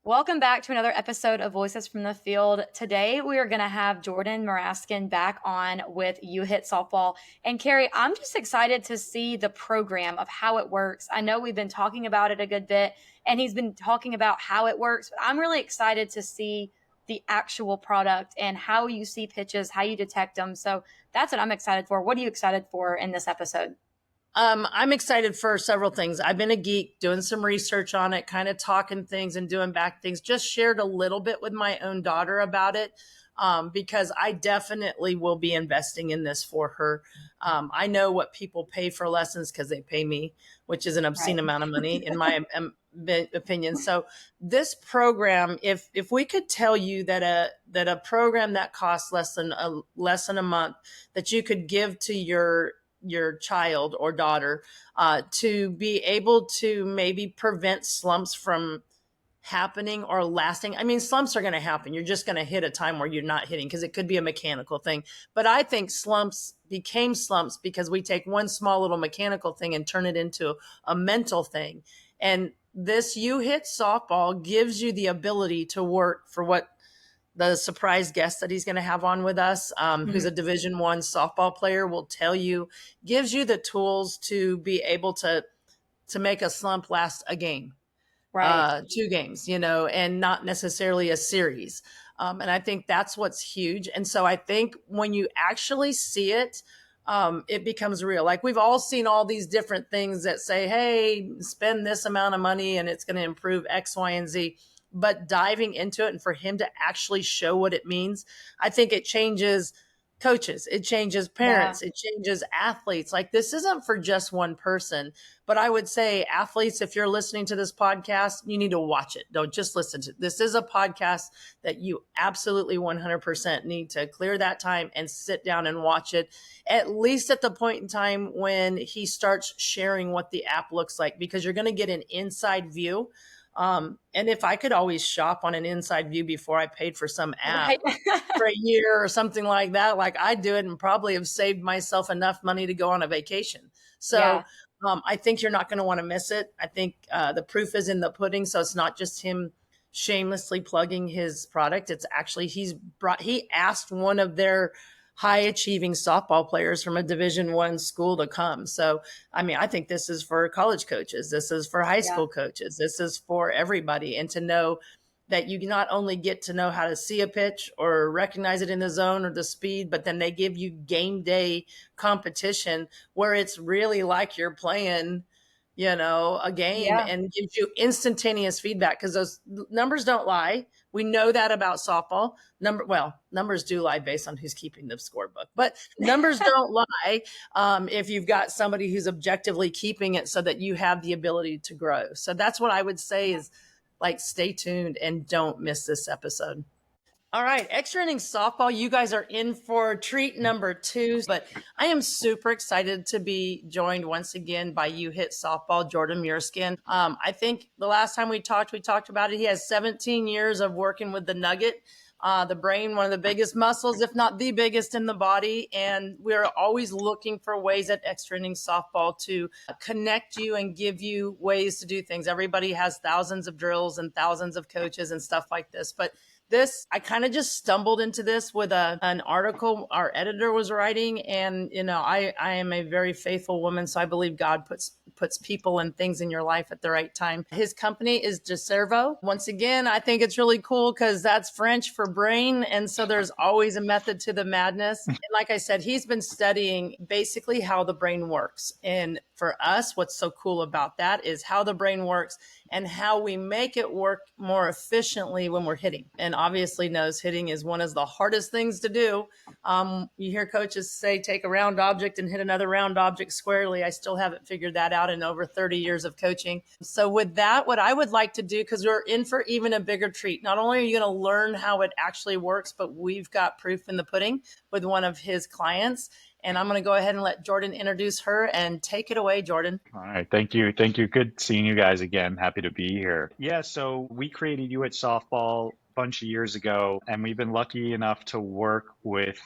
Welcome back to another episode of Voices from the Field. Today, we are going to have Jordan Maraskin back on with uHIT Softball. And Carrie, I'm just excited to see the program of how it works. I know we've been talking about it a good bit, and he's been talking about how it works, but I'm really excited to see the actual product and how you see pitches, how you detect them. So that's what I'm excited for. What are you excited for in this episode? I'm excited for several things. I've been a geek doing some research on it, kind of talking things and doing back things. Just shared a little bit with my own daughter about it because I definitely will be investing in this for her. I know what people pay for lessons because they pay me, which is an obscene amount of money in my opinion. So this program, if we could tell you that a program that costs less than a month that you could give to your child or daughter to be able to maybe prevent slumps from happening or lasting. I mean, slumps are going to happen. You're just going to hit a time where you're not hitting because it could be a mechanical thing. But I think slumps became slumps because we take one small little mechanical thing and turn it into a mental thing. And this uHIT softball gives you the ability to work for what the surprise guest that he's going to have on with us, who's a Division I softball player, will tell you, gives you the tools to be able to make a slump last a game, Right. 2 games, and not necessarily a series. And I think that's what's huge. And so I think when you actually see it, it becomes real. Like we've all seen all these different things that say, hey, spend this amount of money and it's going to improve X, Y, and Z. But diving into it and for him to actually show what it means, I think it changes coaches, it changes parents, it changes athletes. Like this isn't for just one person, but I would say athletes, if you're listening to this podcast, you need to watch it. Don't just listen to it. This is a podcast that you absolutely 100% need to clear that time and sit down and watch it, at least at the point in time when he starts sharing what the app looks like, because you're going to get an inside view. And if I could always shop on an inside view before I paid for some app for a year or something like that, like I'd do it and probably have saved myself enough money to go on a vacation. So I think you're not going to want to miss it. I think the proof is in the pudding. So it's not just him shamelessly plugging his product. It's actually, he asked one of their high achieving softball players from a Division I school to come. So, I mean, I think this is for college coaches. This is for high school coaches. This is for everybody. And to know that you not only get to know how to see a pitch or recognize it in the zone or the speed, but then they give you game day competition where it's really like you're playing, a game and gives you instantaneous feedback because those numbers don't lie. We know that about softball. Numbers do lie based on who's keeping the scorebook, but numbers don't lie if you've got somebody who's objectively keeping it so that you have the ability to grow. So that's what I would say is like, stay tuned and don't miss this episode. All right, extra innings softball. You guys are in for treat number 2, but I am super excited to be joined once again by uHIT softball, Jordan Maraskin. I think the last time we talked about it. He has 17 years of working with the nugget, the brain, one of the biggest muscles, if not the biggest in the body. And we're always looking for ways at extra innings softball to connect you and give you ways to do things. Everybody has thousands of drills and thousands of coaches and stuff like this, but I kind of just stumbled into this with an article our editor was writing. And, I am a very faithful woman. So I believe God puts people and things in your life at the right time. His company is DeCervo. Once again, I think it's really cool because that's French for brain. And so there's always a method to the madness. And like I said, he's been studying basically how the brain works. And for us, what's so cool about that is how the brain works and how we make it work more efficiently when we're hitting. And obviously knows hitting is one of the hardest things to do. You hear coaches say, take a round object and hit another round object squarely. I still haven't figured that out in over 30 years of coaching. So with that, what I would like to do, because we're in for even a bigger treat, not only are you going to learn how it actually works, but we've got proof in the pudding with one of his clients. And I'm going to go ahead and let Jordan introduce her and take it away, Jordan. All right. Thank you. Good seeing you guys again. Happy to be here. Yeah. So we created uHIT Softball a bunch of years ago, and we've been lucky enough to work with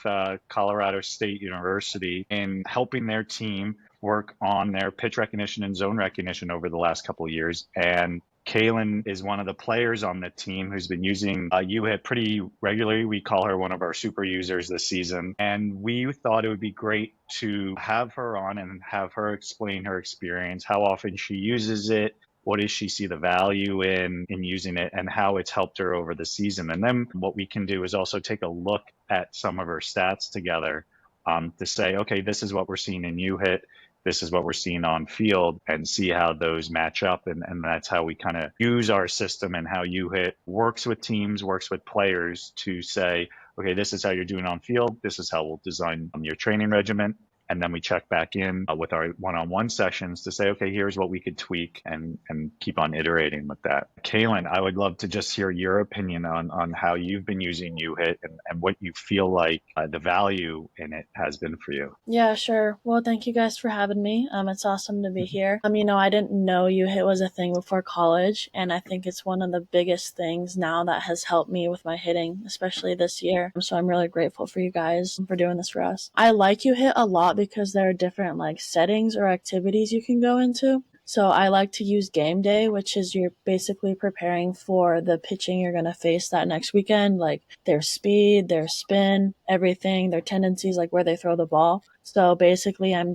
Colorado State University in helping their team work on their pitch recognition and zone recognition over the last couple of years. And Kaylynn is one of the players on the team who's been using uHIT pretty regularly. We call her one of our super users this season. And we thought it would be great to have her on and have her explain her experience, how often she uses it, what does she see the value in using it, and how it's helped her over the season. And then what we can do is also take a look at some of her stats together to say, okay, this is what we're seeing in uHIT. This is what we're seeing on field, and see how those match up. And that's how we kind of use our system and how uHIT works with teams, works with players to say, okay, this is how you're doing on field. This is how we'll design your training regimen. And then we check back in with our one-on-one sessions to say, okay, here's what we could tweak and keep on iterating with that. Kaylynn, I would love to just hear your opinion on how you've been using uHIT and what you feel like the value in it has been for you. Yeah, sure. Well, thank you guys for having me. It's awesome to be here. I didn't know uHIT was a thing before college, and I think it's one of the biggest things now that has helped me with my hitting, especially this year. So I'm really grateful for you guys for doing this for us. I like uHIT a lot because there are different settings or activities you can go into. So I like to use game day, which is you're basically preparing for the pitching you're going to face that next weekend, like their speed, their spin, everything, their tendencies, like where they throw the ball. So basically I'm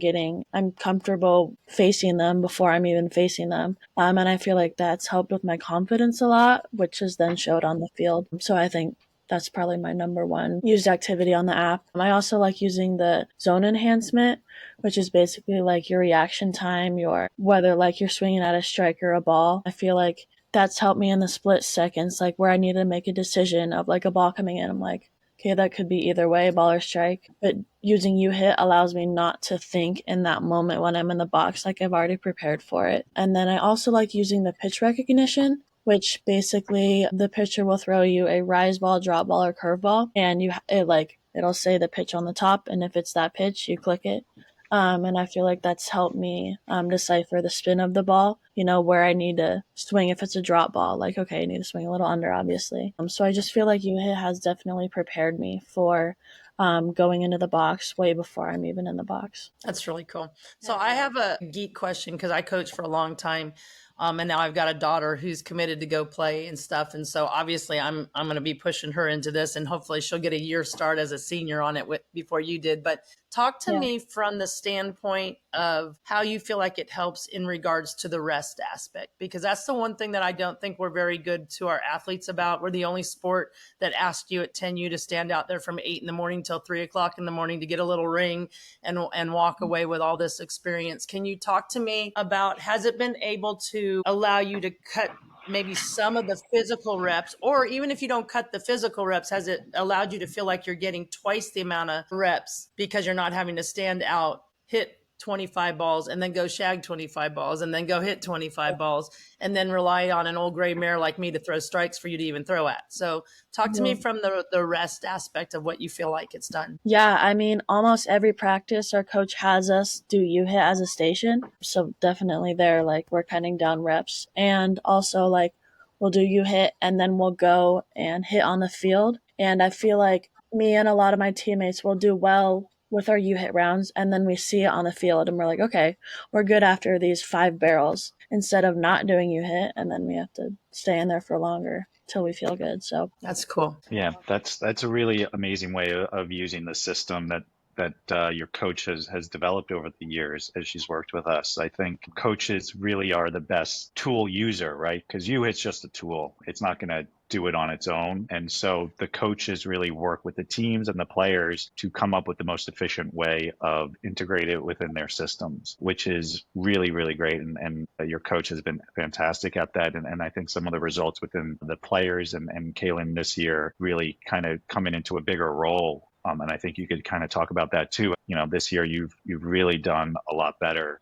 comfortable facing them before I'm even facing them. And I feel like that's helped with my confidence a lot, which is then showed on the field. So I think that's probably my number one used activity on the app. I also like using the zone enhancement, which is basically like your reaction time, whether like you're swinging at a strike or a ball. I feel like that's helped me in the split seconds, like where I need to make a decision of like a ball coming in. I'm like, okay, that could be either way, ball or strike. But using uHIT allows me not to think in that moment when I'm in the box, like I've already prepared for it. And then I also like using the pitch recognition, which basically the pitcher will throw you a rise ball, drop ball, or curve ball, and it'll say the pitch on the top, and if it's that pitch, you click it. And I feel like that's helped me decipher the spin of the ball, where I need to swing if it's a drop ball. Like, okay, I need to swing a little under, obviously. So I just feel like uHIT has definitely prepared me for going into the box way before I'm even in the box. That's really cool. So I have a geek question because I coached for a long time. And now I've got a daughter who's committed to go play and stuff. And so obviously I'm going to be pushing her into this, and hopefully she'll get a year start as a senior on it before you did. But talk to me from the standpoint of how you feel like it helps in regards to the rest aspect, because that's the one thing that I don't think we're very good to our athletes about. We're the only sport that asks you at 10U to stand out there from 8 a.m. till 3:00 a.m. to get a little ring and walk away with all this experience. Can you talk to me about, has it been able to allow you to cut maybe some of the physical reps, or even if you don't cut the physical reps, has it allowed you to feel like you're getting twice the amount of reps because you're not having to stand out, hit 25 balls and then go shag 25 balls and then go hit 25 balls and then rely on an old gray mare like me to throw strikes for you to even throw at? So talk to me from the rest aspect of what you feel like it's done. Yeah, almost every practice our coach has us do uHIT as a station. So definitely there, like we're cutting down reps, and also like we'll do uHIT and then we'll go and hit on the field. And I feel like me and a lot of my teammates will do well with our uHIT rounds, and then we see it on the field and we're like, okay, we're good after these 5 barrels, instead of not doing uHIT and then we have to stay in there for longer till we feel good. So that's cool. Yeah, that's a really amazing way of using the system that your coach has developed over the years as she's worked with us. I think coaches really are the best tool user, right? Because uHIT's just a tool. It's not going to do it on its own. And so the coaches really work with the teams and the players to come up with the most efficient way of integrate it within their systems, which is really, really great. And your coach has been fantastic at that. And I think some of the results within the players and Kaylynn this year really kind of coming into a bigger role. And I think you could kind of talk about that too. This year you've really done a lot better,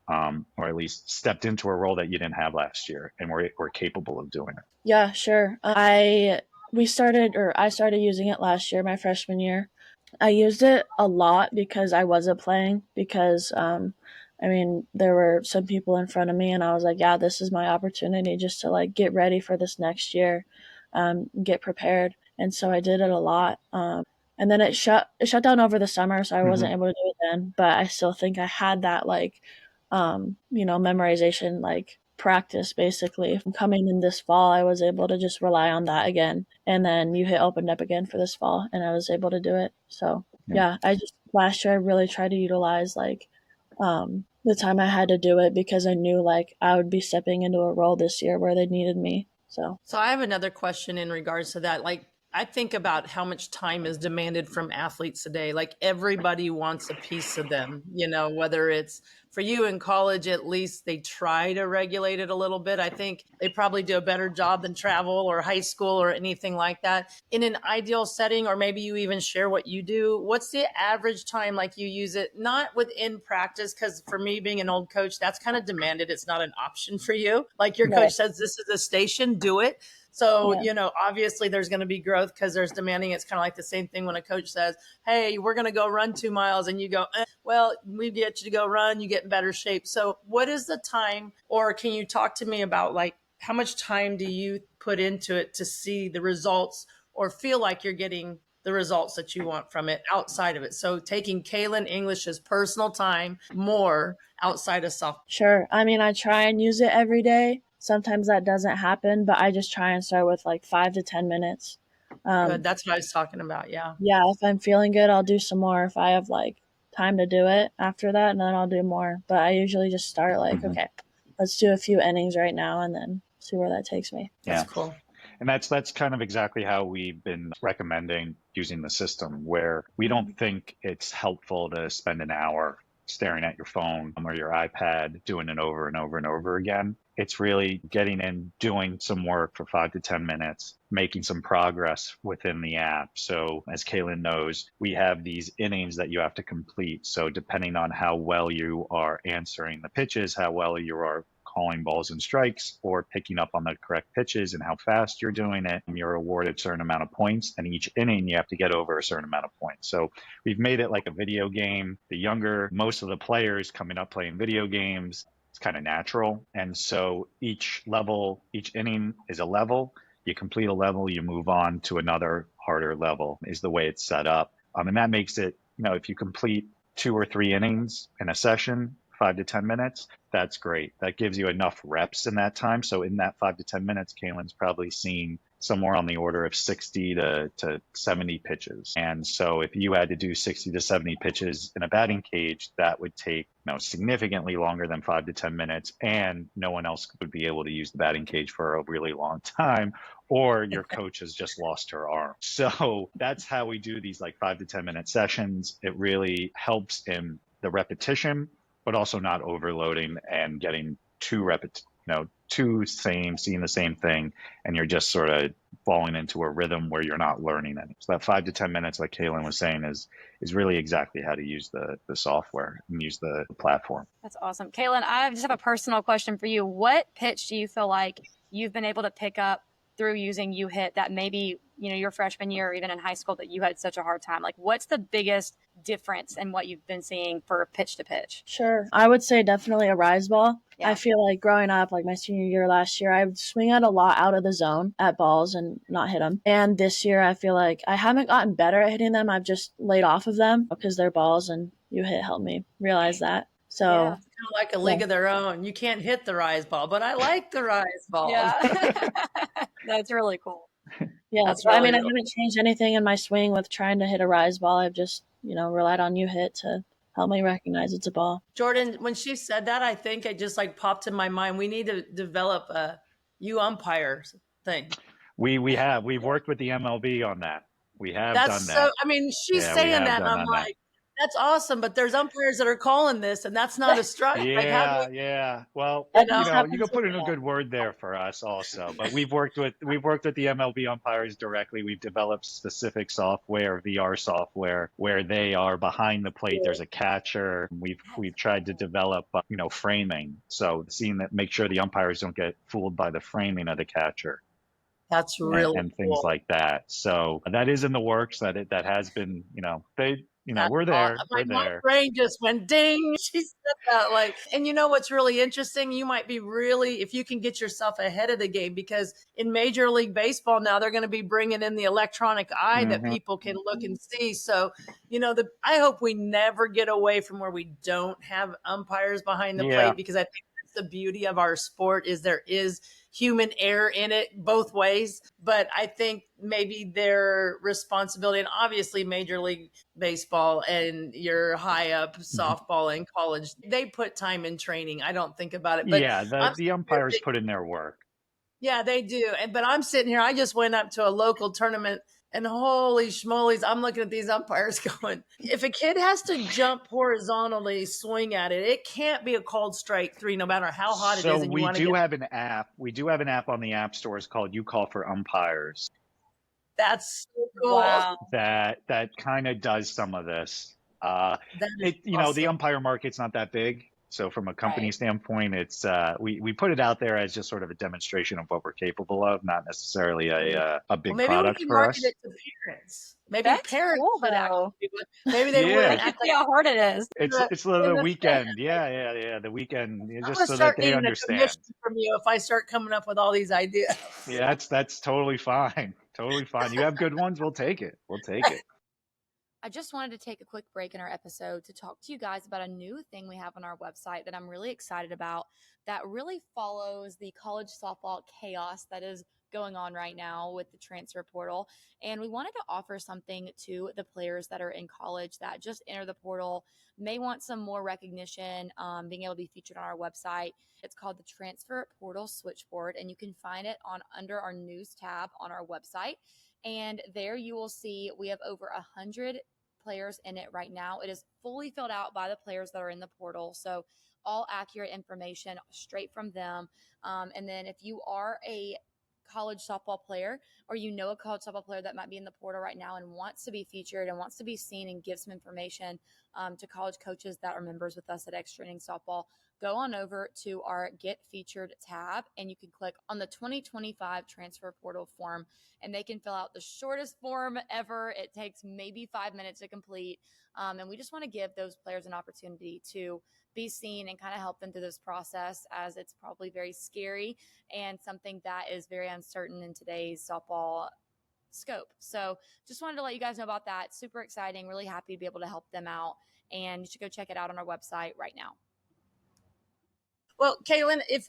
or at least stepped into a role that you didn't have last year, and we're capable of doing it. Yeah, sure. I started using it last year, my freshman year. I used it a lot because I wasn't playing, because there were some people in front of me and I was like, yeah, this is my opportunity just to like get ready for this next year, get prepared. And so I did it a lot. And then it shut down over the summer, so I wasn't able to do it then, but I still think I had that memorization, like practice basically. Coming in this fall, I was able to just rely on that again. And then uHIT opened up again for this fall and I was able to do it. So yeah, last year I really tried to utilize like the time I had to do it because I knew like I would be stepping into a role this year where they needed me. So I have another question in regards to that. Like, I think about how much time is demanded from athletes today. Like, everybody wants a piece of them, whether it's for you in college, at least they try to regulate it a little bit. I think they probably do a better job than travel or high school or anything like that. In an ideal setting, or maybe you even share what you do, what's the average time like you use it? Not within practice, because for me, being an old coach, that's kind of demanded. It's not an option for you. Like your coach says, this is a station, do it. So, obviously there's going to be growth because there's demanding. It's kind of like the same thing when a coach says, hey, we're going to go run 2 miles and you go, well, we get you to go run, you get in better shape. So what is the time, or can you talk to me about like how much time do you put into it to see the results or feel like you're getting the results that you want from it outside of it? So taking Kaylynn English's personal time more outside of softball. Sure. I mean, I try and use it every day. Sometimes that doesn't happen, but I just try and start with like 5 to 10 minutes. Good. That's what I was talking about. Yeah. Yeah. If I'm feeling good, I'll do some more. If I have like time to do it after that, and then I'll do more. But I usually just start like, okay, let's do a few innings right now and then see where that takes me. That's cool. And that's kind of exactly how we've been recommending using the system, where we don't think it's helpful to spend an hour staring at your phone or your iPad doing it over and over and over again. It's really getting in, doing some work for 5 to 10 minutes, making some progress within the app. So as Kaylynn knows, we have these innings that you have to complete. So depending on how well you are answering the pitches, how well you are calling balls and strikes or picking up on the correct pitches and how fast you're doing it, you're awarded a certain amount of points. And each inning, you have to get over a certain amount of points. So we've made it like a video game. The younger, most of the players coming up playing video games, it's kind of natural. And so each inning is a level. You complete a level, you move on to another harder level is the way it's set up. And that makes it, if you complete 2 or 3 innings in a session, 5 to 10 minutes, that's great. That gives you enough reps in that time. So in that 5 to 10 minutes, Kaylynn's probably seen somewhere on the order of 60 to 70 pitches. And so if you had to do 60 to 70 pitches in a batting cage, that would take significantly longer than 5 to 10 minutes. And no one else would be able to use the batting cage for a really long time, or your coach has just lost her arm. So that's how we do these like 5 to 10 minute sessions. It really helps in the repetition, but also not overloading and getting seeing the same thing, and you're just sort of falling into a rhythm where you're not learning any. So that 5 to 10 minutes, like Kaylynn was saying, is really exactly how to use the software and use the platform. That's awesome. Kaylynn, I just have a personal question for you. What pitch do you feel like you've been able to pick up through using uHIT that maybe, your freshman year or even in high school that you had such a hard time? Like, what's the biggest difference in what you've been seeing for pitch to pitch? Sure. I would say definitely a rise ball. Yeah. I feel like growing up, like my senior year last year, I would swing it a lot out of the zone at balls and not hit them. And this year, I feel like I haven't gotten better at hitting them. I've just laid off of them because they're balls, and uHIT helped me realize that. So yeah. It's kind of like a league of their own. You can't hit the rise ball, but I like the rise ball. Yeah. That's really cool. Yeah. So, really I haven't changed anything in my swing with trying to hit a rise ball. I've just, relied on uHIT to help me recognize it's a ball. Jordan, when she said that, I think it just like popped in my mind. We need to develop a umpires thing. We've worked with the MLB on that. We have done that. So, she's saying that, and I'm like, that's awesome, but there's umpires that are calling this, and that's not a strike. Yeah. Well, you can put in a good word there for us also. But we've worked with the MLB umpires directly. We've developed specific software, VR software, where they are behind the plate. There's a catcher. We've tried to develop, framing. So make sure the umpires don't get fooled by the framing of the catcher. That's really and things cool. like that. So that is in the works. That has been, we're there. My brain just went ding. She said that and what's really interesting? You might be if you can get yourself ahead of the game, because in Major League Baseball now they're going to be bringing in the electronic eye that people can look and see. So, I hope we never get away from where we don't have umpires behind the plate, because I think the beauty of our sport is there is human error in it both ways. But I think maybe their responsibility, and obviously Major League Baseball and your high up softball in college, they put time in training. I don't think about it, but Yeah, the umpires put in their work. yeah, they do. But I'm sitting here, I just went up to a local tournament and holy schmolies, I'm looking at these umpires going, if a kid has to jump horizontally, swing at it, it can't be a called strike three, no matter how hot it So is. And you we want to do get have an app. We do have an app on the app stores called You Call for Umpires that's so cool. Wow. that kind of does some of this. Uh, That is the awesome. umpire market's not that big. So from a company Right. standpoint, it's we put it out there as just sort of a demonstration of what we're capable of, not necessarily a Well, big maybe we product can for market us. it to parents. Maybe That's parents cool, should actually though. do it. Maybe they Yeah, wouldn't They can act see like how hard it is. it's in the the weekend. Yeah. The weekend, I'm just gonna so that start they needing a understand. commission from you if I start coming up with all these ideas. Yeah, that's totally fine. Totally fine. You have good ones, we'll take it. We'll take it. I just wanted to take a quick break in our episode to talk to you guys about a new thing we have on our website that I'm really excited about that really follows the college softball chaos that is going on right now with the transfer portal. And we wanted to offer something to the players that are in college that just enter the portal, may want some more recognition, being able to be featured on our website. It's called the Transfer Portal Switchboard, and you can find it on under our news tab on our website. And there you will see we have over 100 players in it right now. It is fully filled out by the players that are in the portal. So all accurate information straight from them. And then if you are a college softball player or you know a college softball player that might be in the portal right now and wants to be featured and wants to be seen and give some information to college coaches that are members with us at Extra Inning Softball, go on over to our Get Featured tab and you can click on the 2025 transfer portal form and they can fill out the shortest form ever. It takes maybe 5 minutes to complete. And we just want to give those players an opportunity to be seen and kind of help them through this process, as it's probably very scary and something that is very uncertain in today's softball scope. So just wanted to let you guys know about that. Super exciting. Really happy to be able to help them out. And you should go check it out on our website right now. Well, Kaylynn, if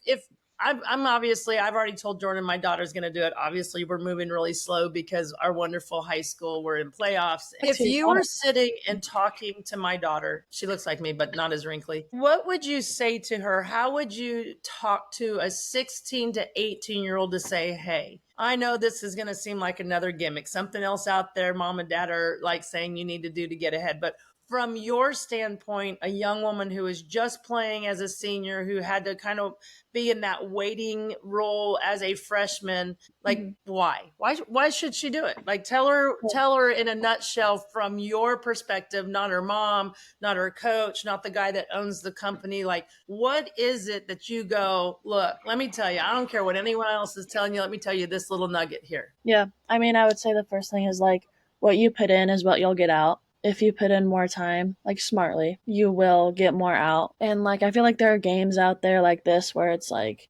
I'm obviously, I've already told Jordan my daughter's going to do it. Obviously, we're moving really slow because our wonderful high school, we're in playoffs. If you were sitting and talking to my daughter, she looks like me, but not as wrinkly. What would you say to her? How would you talk to a 16 to 18-year-old to say, hey, I know this is going to seem like another gimmick, something else out there mom and dad are like saying you need to do to get ahead, but from your standpoint, a young woman who is just playing as a senior, who had to kind of be in that waiting role as a freshman, like why should she do it? Like tell her in a nutshell from your perspective, not her mom, not her coach, not the guy that owns the company. Like what is it that you go, look, let me tell you, I don't care what anyone else is telling you, let me tell you this little nugget here. Yeah. I mean, I would say the first thing is like what you put in is what you'll get out. If you put in more time, like smartly, you will get more out. And like I feel like there are games out there like this where it's like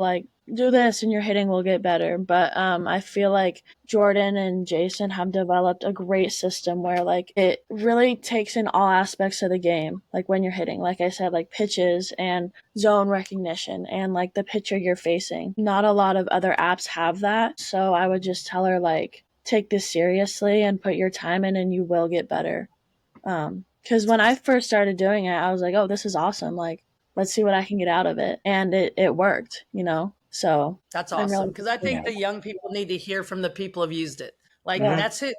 do this and your hitting will get better. But I feel like Jordan and Jason have developed a great system where like it really takes in all aspects of the game. Like when you're hitting, like I said, like pitches and zone recognition and like the pitcher you're facing. Not a lot of other apps have that. So I would just tell her like take this seriously and put your time in and you will get better. Because when I first started doing it, I was like, oh, this is awesome. Like, let's see what I can get out of it. And it worked, you know? So that's I'm awesome. really Because I think the young people need to hear from the people who've used it. Like that's it.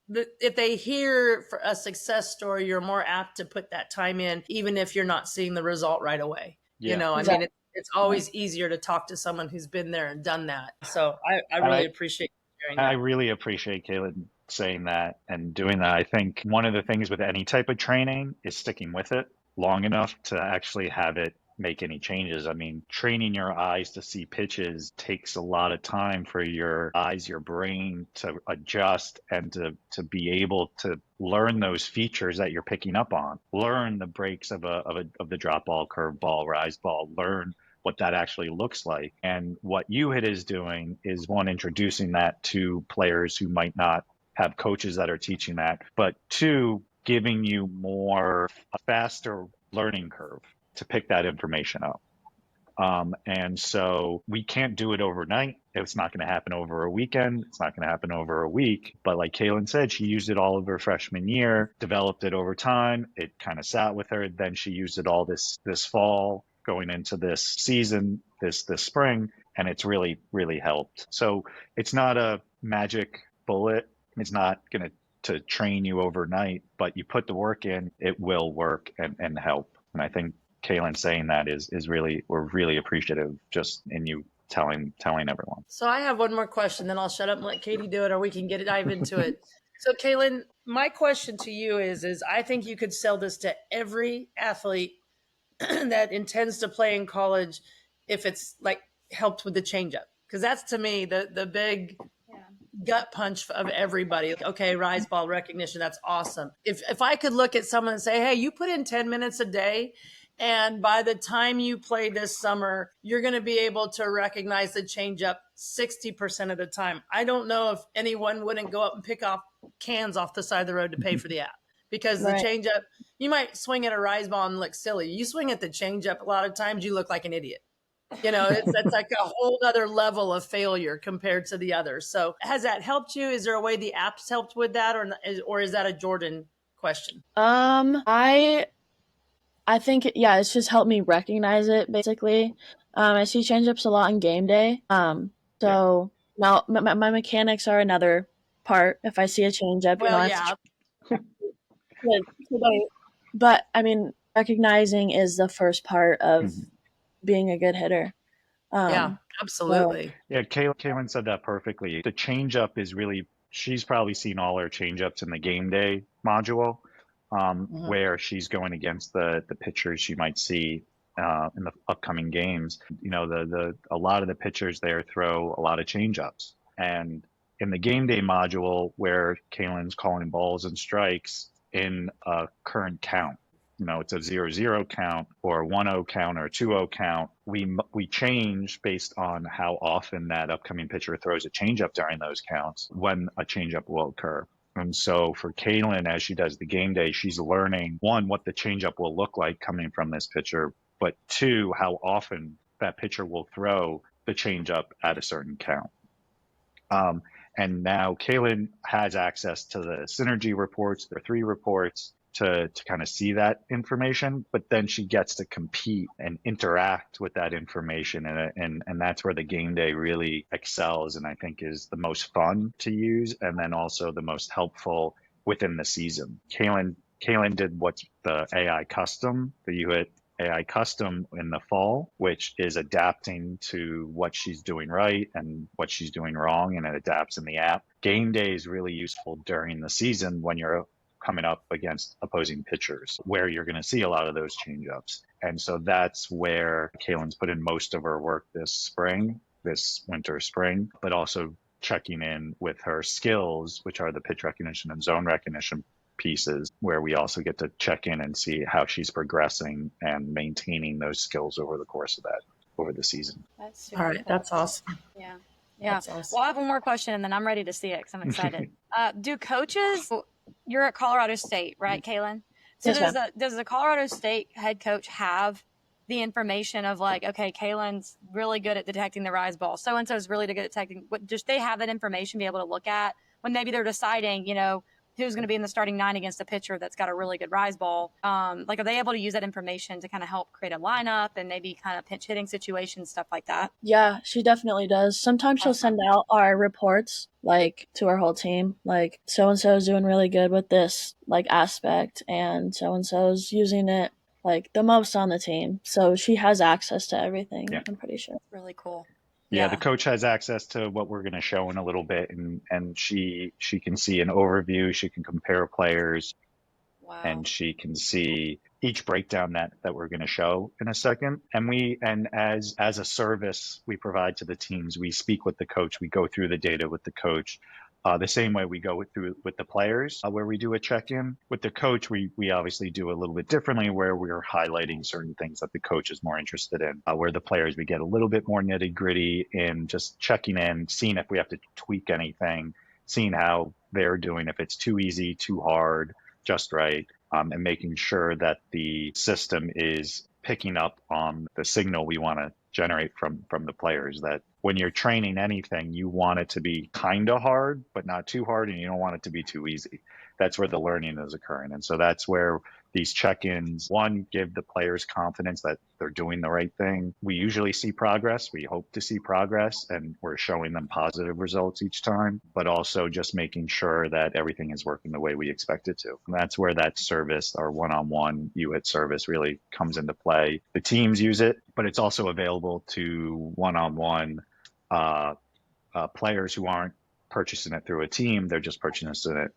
If they hear a success story, you're more apt to put that time in, even if you're not seeing the result right away. Yeah. You know, I mean, it's always easier to talk to someone who's been there and done that. So I really appreciate sharing that. I really appreciate Kaylynn saying that and doing that. I think one of the things with any type of training is sticking with it long enough to actually have it make any changes. I mean, training your eyes to see pitches takes a lot of time for your eyes, your brain to adjust and to be able to learn those features that you're picking up on, learn the breaks of the drop ball, curve ball, rise ball, learn what that actually looks like. And what uHIT is doing is one, introducing that to players who might not have coaches that are teaching that, but two, giving you a faster learning curve to pick that information up. And so we can't do it overnight. It's not going to happen over a weekend. It's not going to happen over a week. But like Kaylynn said, she used it all of her freshman year, developed it over time. It kind of sat with her. Then she used it all this fall, going into this season, this spring, and it's really helped. So it's not a magic bullet. It's not going to train you overnight, but you put the work in, it will work and help. And I think Kaylynn saying that is really, we're really appreciative just in you telling everyone. So I have one more question, then I'll shut up and let Katie do it, or we can dive into it. So Kaylynn, my question to you is I think you could sell this to every athlete that intends to play in college if it's like helped with the changeup, because that's to me the big gut punch of everybody. Okay, rise ball recognition, that's awesome. If I could look at someone and say, hey, you put in 10 minutes a day, and by the time you play this summer, you're going to be able to recognize the changeup 60% of the time. I don't know if anyone wouldn't go up and pick off cans off the side of the road to pay for the app, because the changeup, you might swing at a rise ball and look silly. You swing at the changeup, a lot of times you look like an idiot. It's like a whole other level of failure compared to the others. So has that helped you? Is there a way the app's helped with that, or is that a Jordan question? I think, it's just helped me recognize it, basically. I see changeups a lot in game day. So now my mechanics are another part. If I see a changeup, but I mean, recognizing is the first part of being a good hitter. Absolutely. Kaylynn said that perfectly. The changeup is really, she's probably seen all her changeups in the game day module, where she's going against the pitchers she might see in the upcoming games. A lot of the pitchers there throw a lot of changeups, and in the game day module where Kaylynn's calling balls and strikes in a current count, it's a 0-0 count or a 1-0 count or a 2-0 count. We change based on how often that upcoming pitcher throws a changeup during those counts when a changeup will occur. And so for Kaylynn, as she does the game day, she's learning, one, what the changeup will look like coming from this pitcher, but two, how often that pitcher will throw the changeup at a certain count. And now Kaylynn has access to the synergy reports, the 3 reports, to kind of see that information, but then she gets to compete and interact with that information. And that's where the game day really excels, and I think is the most fun to use, and then also the most helpful within the season. Kaylynn did what's the AI custom, the uHIT AI custom in the fall, which is adapting to what she's doing right and what she's doing wrong, and it adapts in the app. Game day is really useful during the season when you're coming up against opposing pitchers, where you're going to see a lot of those changeups. And so that's where Kaylynn's put in most of her work this winter, spring, but also checking in with her skills, which are the pitch recognition and zone recognition pieces, where we also get to check in and see how she's progressing and maintaining those skills over the course of the season. That's super all right. That's awesome. Yeah. That's awesome. Well, I have one more question, and then I'm ready to see it because I'm excited. Do coaches... You're at Colorado State, right, Kaylynn? So does the Colorado State head coach have the information of like, okay, Kaylynn's really good at detecting the rise ball, so-and-so is really good at detecting, just they have that information to be able to look at when maybe they're deciding, who's going to be in the starting 9 against a pitcher that's got a really good rise ball? Are they able to use that information to kind of help create a lineup and maybe kind of pinch hitting situations, stuff like that? Yeah, she definitely does. Sometimes she'll send out our reports, to our whole team, so-and-so is doing really good with this, aspect, and so-and-so's using it, the most on the team. So she has access to everything, I'm pretty sure. Really cool. Yeah, the coach has access to what we're going to show in a little bit, and she can see an overview. She can compare players, and she can see each breakdown that we're going to show in a second. And as a service we provide to the teams, we speak with the coach. We go through the data with the coach. The same way we go through with the players, where we do a check-in. With the coach, we obviously do a little bit differently, where we're highlighting certain things that the coach is more interested in. Where the players, we get a little bit more nitty-gritty in just checking in, seeing if we have to tweak anything, seeing how they're doing, if it's too easy, too hard, just right, and making sure that the system is picking up on the signal we want to generate from the players, that when you're training anything, you want it to be kind of hard, but not too hard, and you don't want it to be too easy. That's where the learning is occurring. And so that's where these check-ins, one, give the players confidence that they're doing the right thing. We usually see progress. We hope to see progress, and we're showing them positive results each time, but also just making sure that everything is working the way we expect it to. And that's where that service, our one-on-one uHIT service, really comes into play. The teams use it, but it's also available to one-on-one players who aren't purchasing it through a team. They're just purchasing it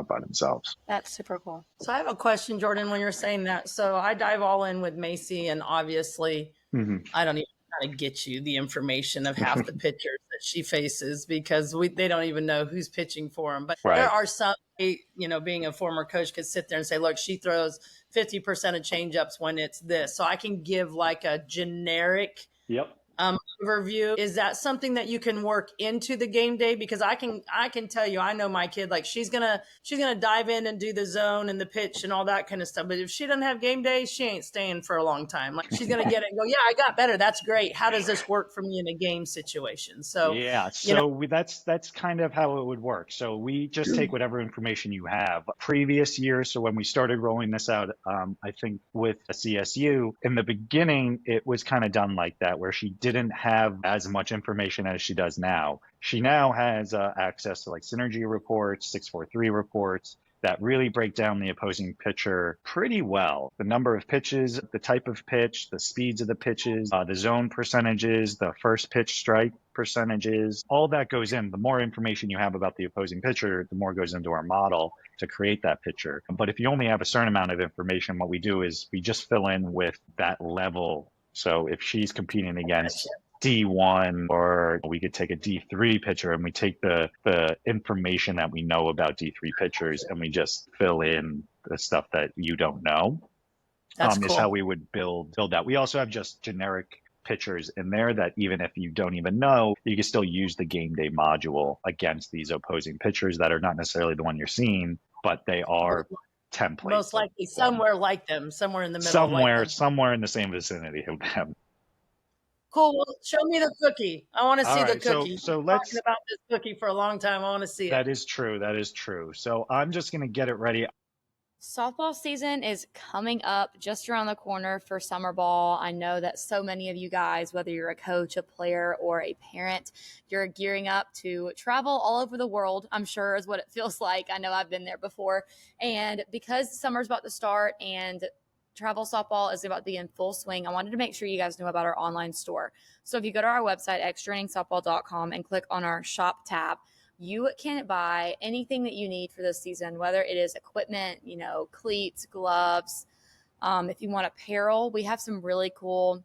by themselves. That's super cool. So I have a question, Jordan, when you're saying that. So I dive all in with Macy, and obviously I don't even kind of get you the information of half the pitchers that she faces, because they don't even know who's pitching for them. But there are some, being a former coach, could sit there and say, look, she throws 50% of changeups when it's this. So I can give like a generic overview. Is that something that you can work into the game day? Because I can tell you, I know my kid, like she's gonna dive in and do the zone and the pitch and all that kind of stuff. But if she doesn't have game day, she ain't staying for a long time. Like she's gonna get it and go, yeah, I got better. That's great. How does this work for me in a game situation? So that's kind of how it would work. So we just take whatever information you have. Previous years, so when we started rolling this out, I think with CSU, in the beginning, it was kind of done like that, where she didn't have as much information as she does now. She now has access to like synergy reports, 643 reports that really break down the opposing pitcher pretty well. The number of pitches, the type of pitch, the speeds of the pitches, the zone percentages, the first pitch strike percentages, all that goes in. The more information you have about the opposing pitcher, the more goes into our model to create that pitcher. But if you only have a certain amount of information, what we do is we just fill in with that level. So if she's competing against D1, or we could take a D3 pitcher and we take the information that we know about D3 pitchers and we just fill in the stuff that you don't know. That's cool. Is how we would build that. We also have just generic pitchers in there that even if you don't even know, you can still use the game day module against these opposing pitchers that are not necessarily the one you're seeing, but they are templates. Most likely somewhere like them, somewhere in the middle. Somewhere in the same vicinity of them. Cool. Well, show me the cookie. I want to see the cookie. So let's talking about this cookie for a long time. I want to see it. That is true. So I'm just going to get it ready. Softball season is coming up just around the corner for summer ball. I know that so many of you guys, whether you're a coach, a player, or a parent, you're gearing up to travel all over the world, I'm sure is what it feels like. I know I've been there before. And because summer's about to start and travel softball is about to be in full swing, I wanted to make sure you guys know about our online store. So if you go to our website, extrainningsoftball.com, and click on our shop tab, you can buy anything that you need for this season, whether it is equipment, cleats, gloves. If you want apparel, we have some really cool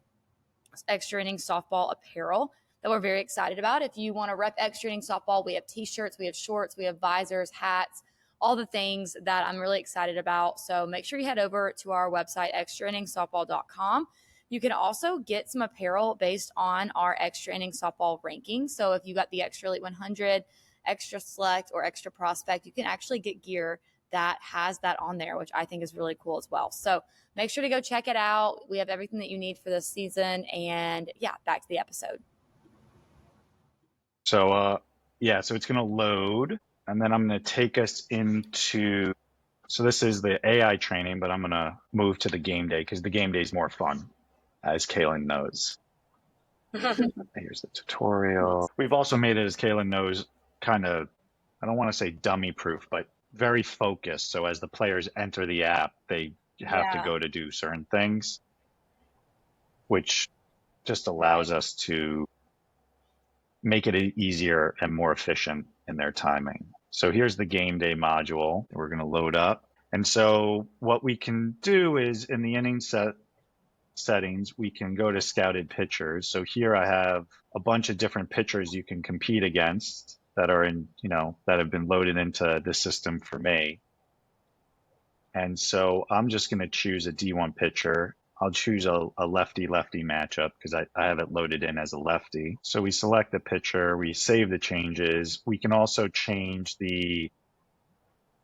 Extra Innings Softball apparel that we're very excited about. If you want to rep Extra Innings Softball, we have t-shirts, we have shorts, we have visors, hats, all the things that I'm really excited about. So make sure you head over to our website, extrainningsoftball.com. You can also get some apparel based on our Extra Innings Softball rankings. So if you got the Extra Elite 100, Extra Select, or Extra Prospect, you can actually get gear that has that on there, which I think is really cool as well. So make sure to go check it out. We have everything that you need for this season. And back to the episode. So so it's going to load, and then I'm going to take us into, so this is the AI training, but I'm going to move to the game day because the game day is more fun, as Kaylynn knows. Here's the tutorial. We've also made it, as Kaylynn knows, kind of, I don't want to say dummy proof, but very focused. So as the players enter the app, they have to go to do certain things, which just allows us to make it easier and more efficient in their timing. So here's the game day module that we're going to load up. And so what we can do is in the inning settings, we can go to scouted pitchers. So here I have a bunch of different pitchers you can compete against that are in, that have been loaded into the system for me. And so I'm just going to choose a D1 pitcher. I'll choose a lefty-lefty matchup because I have it loaded in as a lefty. So we select the pitcher, we save the changes. We can also change the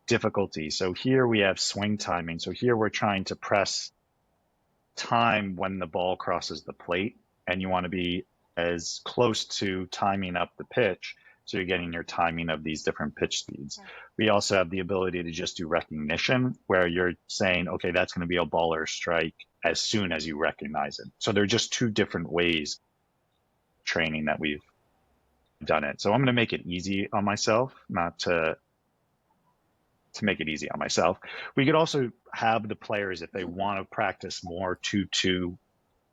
difficulty. So here we have swing timing. So here we're trying to press time when the ball crosses the plate, and you want to be as close to timing up the pitch, so you're getting your timing of these different pitch speeds. We also have the ability to just do recognition, where you're saying, okay, that's going to be a ball or a strike as soon as you recognize it. So they're just two different ways training that we've done it. So I'm going to make it easy on myself, not to make it easy on myself. We could also have the players, if they want to practice more 2-2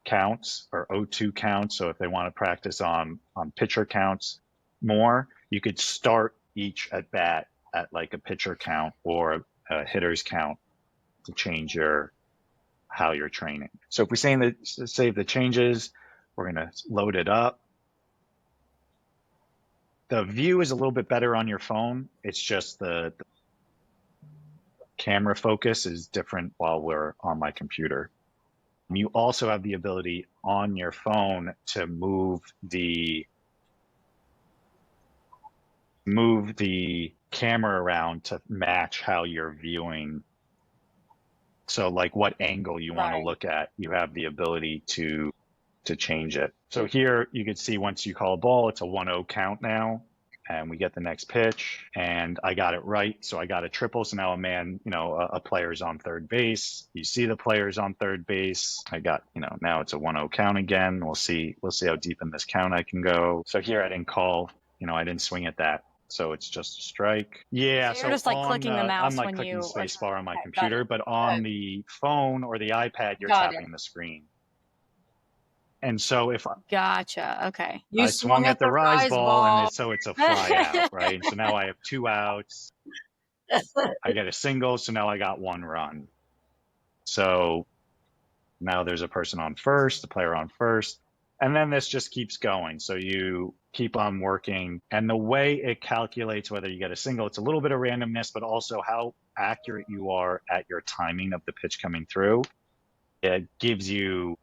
counts or 0-2 counts. So if they want to practice on pitcher counts more, you could start each at bat at like a pitcher count or a hitter's count to change how you're training. So if we save the changes, we're going to load it up. The view is a little bit better on your phone. It's just the camera focus is different while we're on my computer. You also have the ability on your phone to move the camera around to match how you're viewing. So like what angle you want to look at, you have the ability to change it. So here you can see once you call a ball, it's a 1-0 count now, and we get the next pitch, and I got it right. So I got a triple. So now a player's on third base. You see the player's on third base. I got, now it's a 1-0 count again. We'll see how deep in this count I can go. So here I didn't call, I didn't swing at that. So it's just a strike. Yeah. So you're just like clicking the mouse I'm like when clicking you space bar on my computer, but on the phone or the iPad, you're tapping the screen. And so if Gotcha. Okay. I swung at the rise ball, and so it's a fly out, right? And so now I have 2 outs. I get a single, so now I got 1 run. So now there's a person on first, a player on first, and then this just keeps going. So you keep on working, and the way it calculates whether you get a single, it's a little bit of randomness, but also how accurate you are at your timing of the pitch coming through. It gives you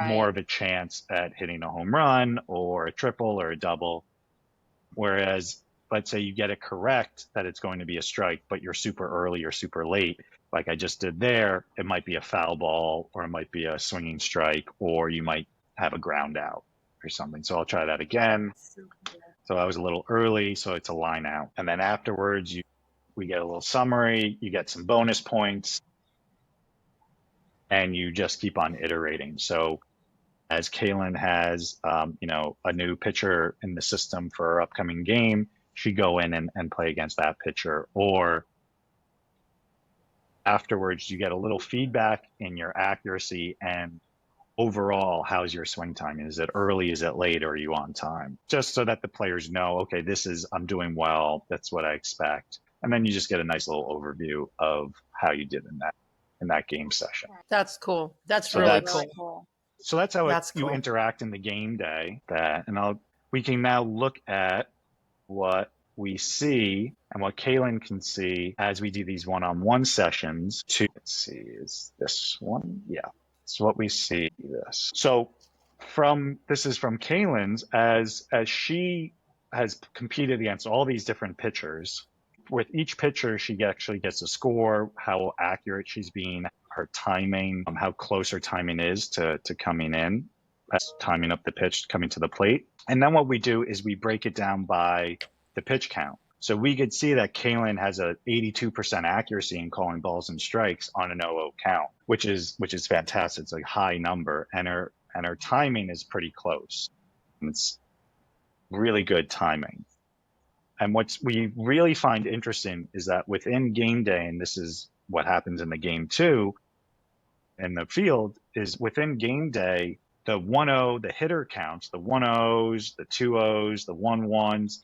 more of a chance at hitting a home run or a triple or a double. Whereas, let's say you get it correct that it's going to be a strike, but you're super early or super late, like I just did there, it might be a foul ball, or it might be a swinging strike, or you might have a ground out or something. So I'll try that again. So I was a little early, so it's a line out. And then afterwards, we get a little summary, you get some bonus points, and you just keep on iterating. So as Kaylynn has, a new pitcher in the system for her upcoming game, she go in and play against that pitcher. Or afterwards, you get a little feedback in your accuracy and overall, how's your swing time? Is it early? Is it late? Or are you on time? Just so that the players know, okay, I'm doing well. That's what I expect. And then you just get a nice little overview of how you did in that game session. That's cool. That's really cool. So that's how you interact in the game day. We can now look at what we see and what Kaylynn can see as we do these one-on-one sessions. Let's see, is this one? Yeah, it's what we see. This. So this is from Kaylynn's as she has competed against all these different pitchers. With each pitcher, she actually gets a score, how accurate she's being, her timing, how close her timing is to coming in, timing up the pitch, coming to the plate. And then what we do is we break it down by the pitch count. So we could see that Kaylynn has a 82% accuracy in calling balls and strikes on an 0-0 count, which is fantastic. It's a high number, and her timing is pretty close. It's really good timing. And what we really find interesting is that within game day, and this is what happens in the game too, in the field, is within game day, the 1-0, the hitter counts, the 1-0s, the 2-0s, the 1-1s,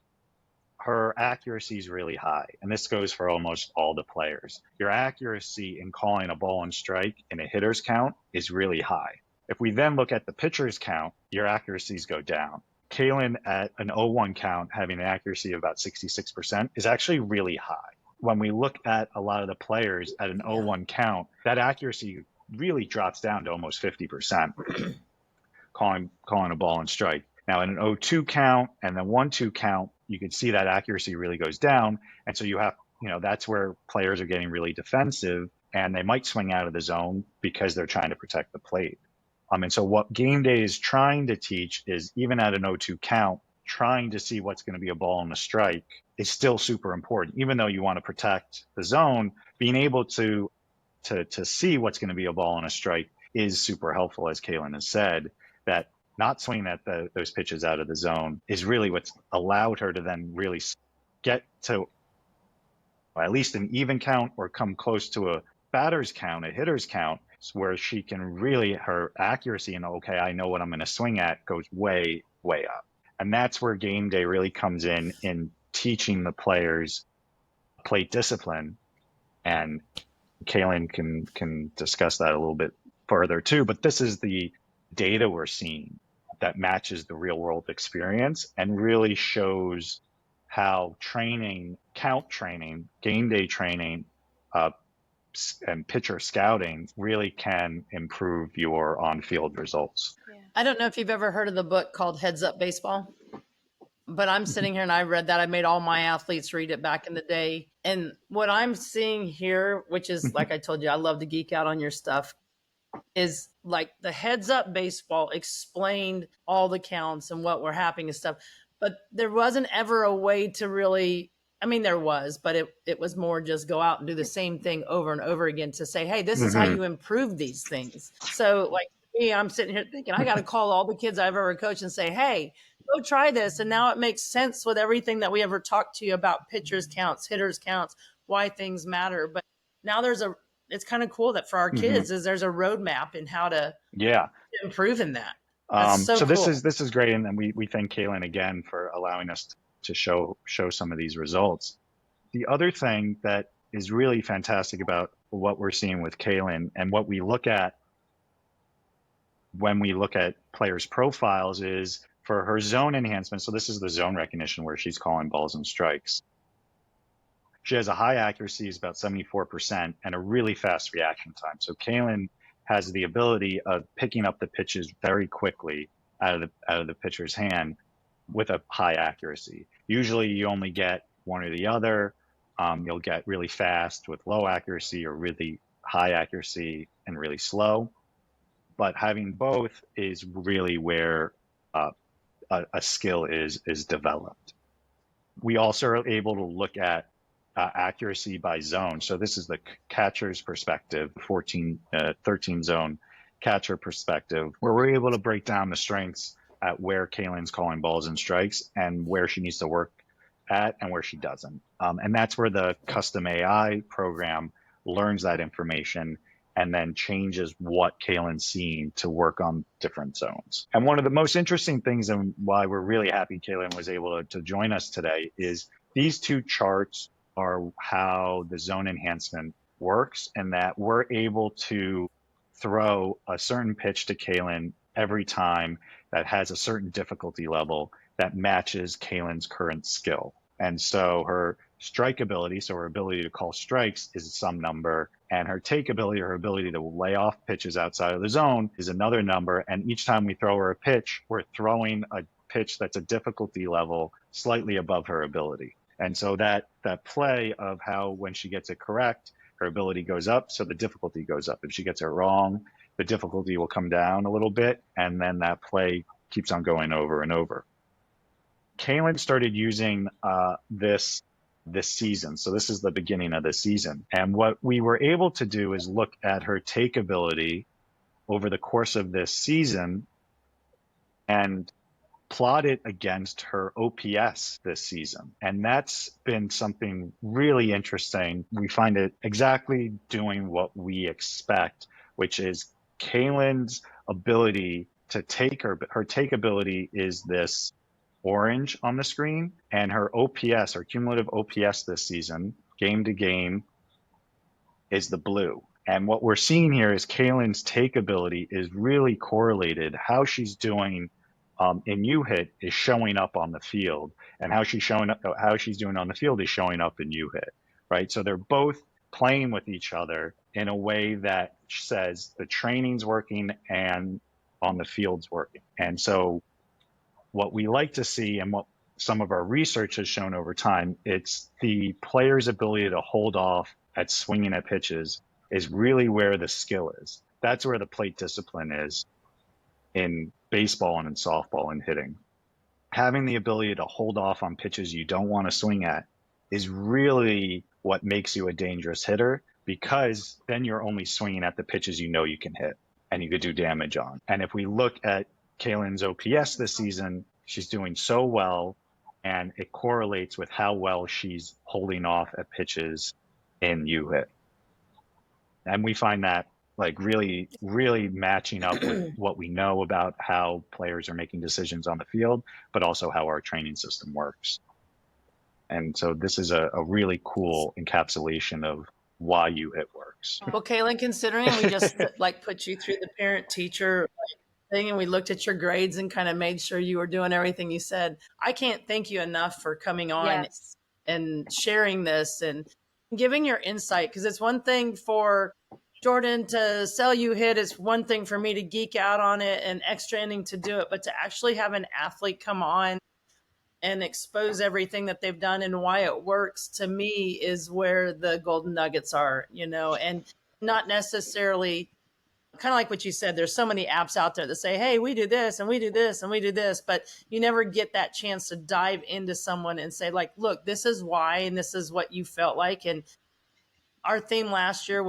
her accuracy is really high. And this goes for almost all the players. Your accuracy in calling a ball and strike in a hitter's count is really high. If we then look at the pitcher's count, your accuracies go down. Kaylynn at an 0-1 count, having an accuracy of about 66%, is actually really high. When we look at a lot of the players at an 0-1 count, that accuracy really drops down to almost 50%, calling a ball and strike. Now, in an 0-2 count and then 1-2 count, you can see that accuracy really goes down. And so that's where players are getting really defensive and they might swing out of the zone because they're trying to protect the plate. And so what game day is trying to teach is, even at an 0-2 count, trying to see what's going to be a ball and a strike is still super important. Even though you want to protect the zone, being able to see what's going to be a ball and a strike is super helpful, as Kaylynn has said, that not swinging at those pitches out of the zone is really what's allowed her to then really get to at least an even count or come close to a batter's count, a hitter's count, where she can really, her accuracy and, okay, I know what I'm going to swing at, goes way, way up. And that's where game day really comes in teaching the players plate discipline. And Kaylynn can discuss that a little bit further too, but this is the data we're seeing that matches the real world experience and really shows how training, count training, game day training, and pitcher scouting really can improve your on-field results. Yeah. I don't know if you've ever heard of the book called Heads Up Baseball, but I'm sitting here and I read that. I made all my athletes read it back in the day. And what I'm seeing here, which is, like I told you, I love to geek out on your stuff, is like the Heads Up Baseball explained all the counts and what were happening and stuff. But there wasn't ever a way to really, I mean, there was, but it was more just go out and do the same thing over and over again to say, hey, this is how you improve these things. So like me, I'm sitting here thinking, I got to call all the kids I've ever coached and say, hey, go try this. And now it makes sense with everything that we ever talked to you about pitchers counts, hitters counts, why things matter. But now it's kind of cool that for our kids is there's a roadmap in how to improve in that. So cool. This is great. And then we thank Kaylynn again for allowing us to show some of these results. The other thing that is really fantastic about what we're seeing with Kaylynn and what we look at when we look at players' profiles is for her zone enhancement. So this is the zone recognition where she's calling balls and strikes. She has a high accuracy, is about 74%, and a really fast reaction time. So Kaylynn has the ability of picking up the pitches very quickly out of the pitcher's hand with a high accuracy. Usually you only get one or the other. You'll get really fast with low accuracy, or really high accuracy and really slow. But having both is really where a skill is developed. We also are able to look at accuracy by zone. So this is the catcher's perspective, 13 zone catcher perspective, where we're able to break down the strengths at where Kaylynn's calling balls and strikes and where she needs to work at and where she doesn't. And that's where the custom AI program learns that information and then changes what Kaylynn's seeing to work on different zones. And one of the most interesting things and why we're really happy Kaylynn was able to join us today is these two charts are how the zone enhancement works, and that we're able to throw a certain pitch to Kaylynn every time that has a certain difficulty level that matches Kaylynn's current skill. And so her strike ability, so her ability to call strikes, is some number, and her take ability, her ability to lay off pitches outside of the zone, is another number. And each time we throw her a pitch, we're throwing a pitch that's a difficulty level slightly above her ability. And so that play of how when she gets it correct, her ability goes up, so the difficulty goes up. If she gets it wrong, the difficulty will come down a little bit, and then that play keeps on going over and over. Kaylynn started using this season. So this is the beginning of the season. And what we were able to do is look at her take ability over the course of this season and plot it against her OPS this season. And that's been something really interesting. We find it exactly doing what we expect, which is Kaylynn's ability to take her take ability is this orange on the screen, and her OPS, her cumulative OPS this season, game to game, is the blue. And what we're seeing here is Kaylynn's take ability is really correlated. How she's doing in uHIT is showing up on the field, and how she's doing on the field is showing up in uHIT, right? So they're both playing with each other in a way that says the training's working and on the field's working. And so what we like to see, and what some of our research has shown over time, it's the player's ability to hold off at swinging at pitches is really where the skill is. That's where the plate discipline is in baseball and in softball and hitting. Having the ability to hold off on pitches you don't want to swing at is really what makes you a dangerous hitter, because then you're only swinging at the pitches you know you can hit and you could do damage on. And if we look at Kaylynn's OPS this season, she's doing so well, and it correlates with how well she's holding off at pitches in uHIT. And we find that like really, really matching up with what we know about how players are making decisions on the field, but also how our training system works. And so this is a really cool encapsulation of why uHIT works. Well, Kaylynn, considering we just like put you through the parent teacher thing and we looked at your grades and kind of made sure you were doing everything you said, I can't thank you enough for coming on and sharing this and giving your insight, because it's one thing for Jordan to sell uHIT, it's one thing for me to geek out on it and extra inning to do it, but to actually have an athlete come on and expose everything that they've done and why it works, to me is where the golden nuggets are, and not necessarily kind of like what you said. There's so many apps out there that say, hey, we do this and we do this and we do this, but you never get that chance to dive into someone and say like, look, this is why, and this is what you felt like. And our theme last month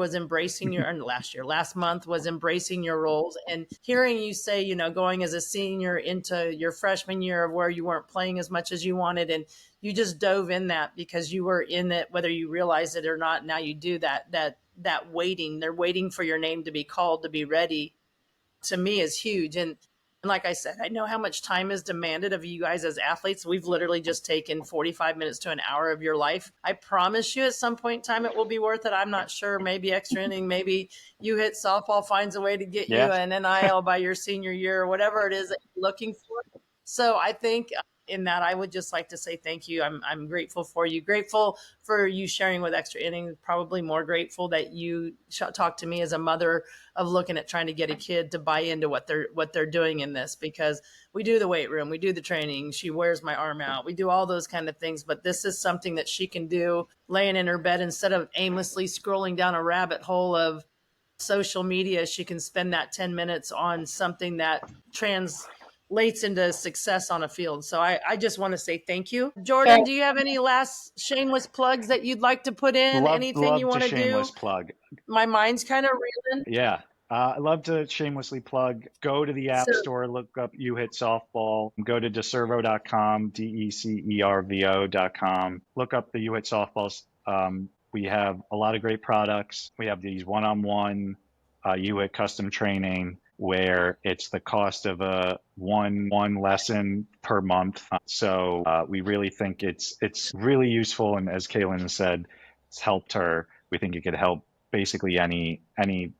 was embracing your roles, and hearing you say, going as a senior into your freshman year of where you weren't playing as much as you wanted, and you just dove in that because you were in it, whether you realize it or not. Now you do that waiting, they're waiting for your name to be called, to be ready, to me is huge. And like I said, I know how much time is demanded of you guys as athletes. We've literally just taken 45 minutes to an hour of your life. I promise you at some point in time, it will be worth it. I'm not sure, maybe extra inning, maybe uHIT softball finds a way to get you an NIL by your senior year or whatever it is that you're looking for. So I think in that, I would just like to say thank you. I'm grateful for you, grateful for you sharing with extra innings, probably more grateful that you talk to me as a mother of looking at trying to get a kid to buy into what they're doing in this, because we do the weight room, we do the training, she wears my arm out, we do all those kind of things, but this is something that she can do laying in her bed instead of aimlessly scrolling down a rabbit hole of social media. She can spend that 10 minutes on something that translates into success on a field. So I just want to say thank you. Jordan, do you have any last shameless plugs that you'd like to put in? Anything you want to do? Shameless plug. My mind's kind of reeling. Yeah. I love to shamelessly plug. Go to the App Store, look up uHIT Softball. Go to decervo.com, DECERVO.com. Look up the uHIT Softballs. We have a lot of great products. We have these one-on-one uHIT custom training, where it's the cost of a one lesson per month. So we really think it's really useful. And as Kaylynn said, it's helped her. We think it could help basically any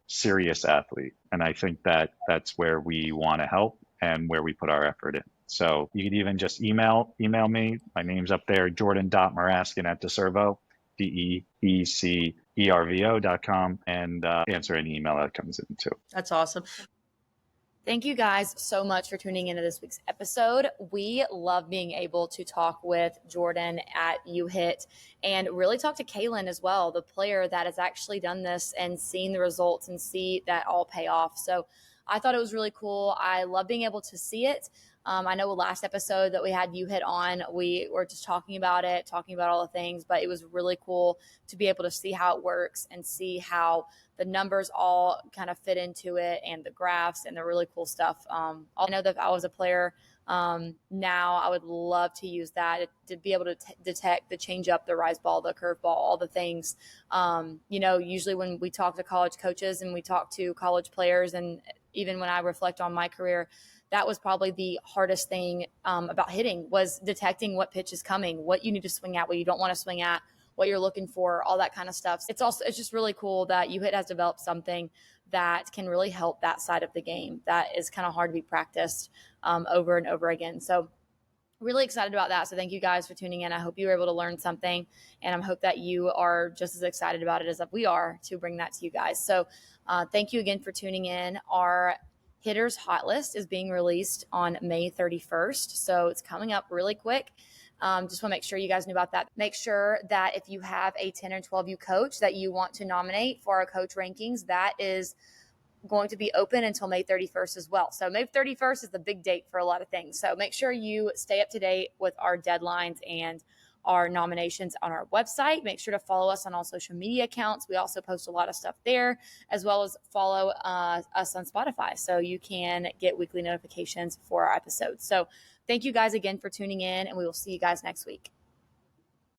serious athlete. And I think that's where we want to help and where we put our effort in. So you could even just email me. My name's up there, jordan.maraskin@decervo, DECERVO.com, and answer any email that comes in too. That's awesome. Thank you guys so much for tuning into this week's episode. We love being able to talk with Jordan at uHIT and really talk to Kaylynn as well, the player that has actually done this and seen the results and see that all pay off. So I thought it was really cool. I love being able to see it. I know last episode that we had uHIT on, we were just talking about all the things, but it was really cool to be able to see how it works and see how the numbers all kind of fit into it and the graphs and the really cool stuff. I know that if I was a player now, I would love to use that to be able to detect the change up, the rise ball, the curve ball, all the things. Usually when we talk to college coaches and we talk to college players, and even when I reflect on my career, that was probably the hardest thing about hitting, was detecting what pitch is coming, what you need to swing at, what you don't want to swing at, what you're looking for, all that kind of stuff. It's just really cool that uHIT has developed something that can really help that side of the game that is kind of hard to be practiced over and over again. So really excited about that. So thank you guys for tuning in. I hope you were able to learn something, and I hope that you are just as excited about it as we are to bring that to you guys. So thank you again for tuning in. Our Hitters Hot List is being released on May 31st. So it's coming up really quick. Just want to make sure you guys knew about that. Make sure that if you have a 10 or 12U coach that you want to nominate for our coach rankings, that is going to be open until May 31st as well. So May 31st is the big date for a lot of things. So make sure you stay up to date with our deadlines and our nominations on our website. Make sure to follow us on all social media accounts. We also post a lot of stuff there, as well as follow us on Spotify so you can get weekly notifications for our episodes. So thank you guys again for tuning in, and we will see you guys next week.